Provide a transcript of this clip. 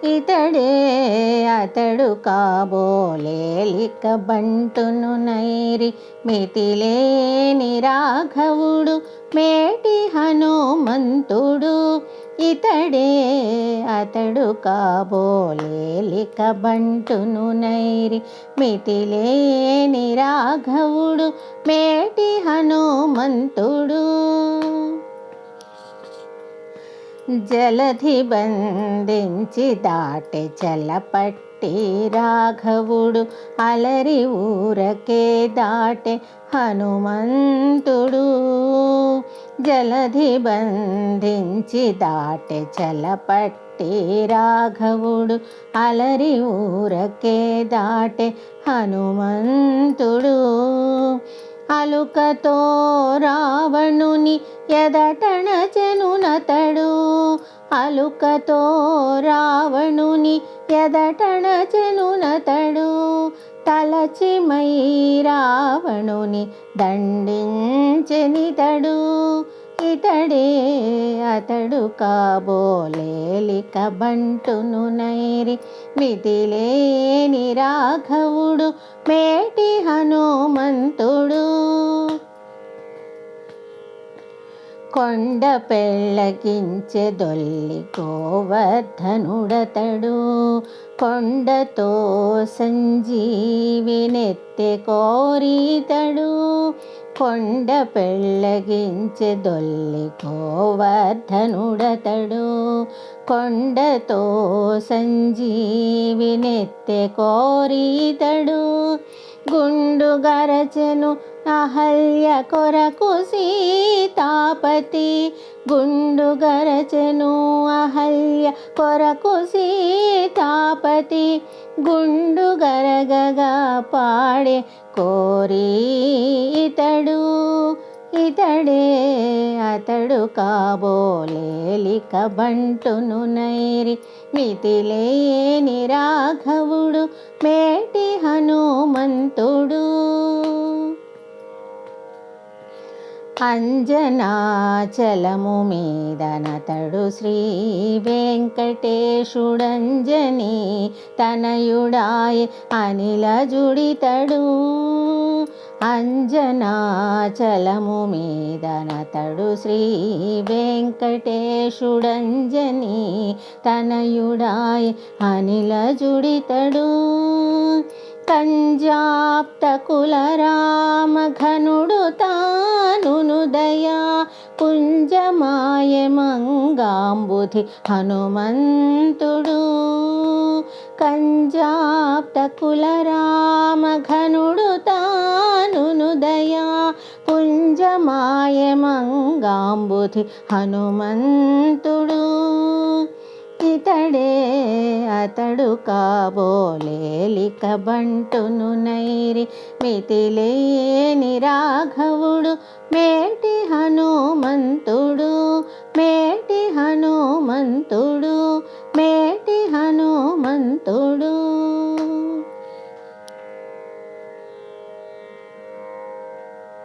ఇతడే అతడు కాబోలేలిక బంటును నైరి మితిలేని రాఘవుడు మేటి హనుమంతుడు. ఇతడే అతడు కాబోలేలిక బంటును నైరి మితిలేని రాఘవుడు మేటి హనుమంతుడు. జలధి బంధించి దాటె చలపట్టి రాఘవుడు అలరి ఊరకే దాటె హనుమంతుడు. జలధి బంధించి దాటె చలపట్టి రాఘవుడు అలరి ఊరకే దాటె హనుమంతుడు. అలుకతో రావణుని ఎదటణచెనునతడు. అలుకతో రావణుని ఎదటణచెనునతడు. తలచి మై రావణుని దండించెనితడు. ఇతడే అతడు కాబోలేలిక బంటును నైరి మితిలేని రాఘవుడు మేటి హనుమంతుడు. కొండ పెళ్ళగించె దొల్లి గోవర్ధనుడతడు. కొండతో సంజీవినెత్తె కోరితడు. కొండ పెళ్ళగించె దొల్లి గోవర్ధనుడతడు. కొండతో సంజీవినెత్తె కోరితడు. గుండు గరచెను అహల్య కొరకు సీతాపతి. గుండు గరచెను అహల్య కొరకు సీతాపతి. గుండు గరగగా పాడే కోరి ఇతడు. ఇతడే అతడు కాబోలేలిక బంటును నైరి మితిలేని రాఘవుడు మేటి హనుమంతుడు. అంజనాచలము మీదనతడు శ్రీ వెంకటేశుడంజనీ తనయుడాయె అనిలజుడితడు. అంజనాచలము మీదనతడు శ్రీ వెంకటేశుడంజనీ తనయుడాయె అనిలజుడితడు. కంజాప్త కుల రామ ఘనుడు తానుదయా కుంజమాయె మంగాంబుధి హనుమంతుడు. కంజాప్త కుల రామ ఘనుడు తానుదయా కుంజమాయె మంగాంబుధి హనుమంతుడు. ఇతడే అతడు కాబోలేలిక బంటును నైరి మితిలేని రాఘవుడు మేటి హనుమంతుడు. మేటి హనుమంతుడు. మేటి హనుమంతుడు.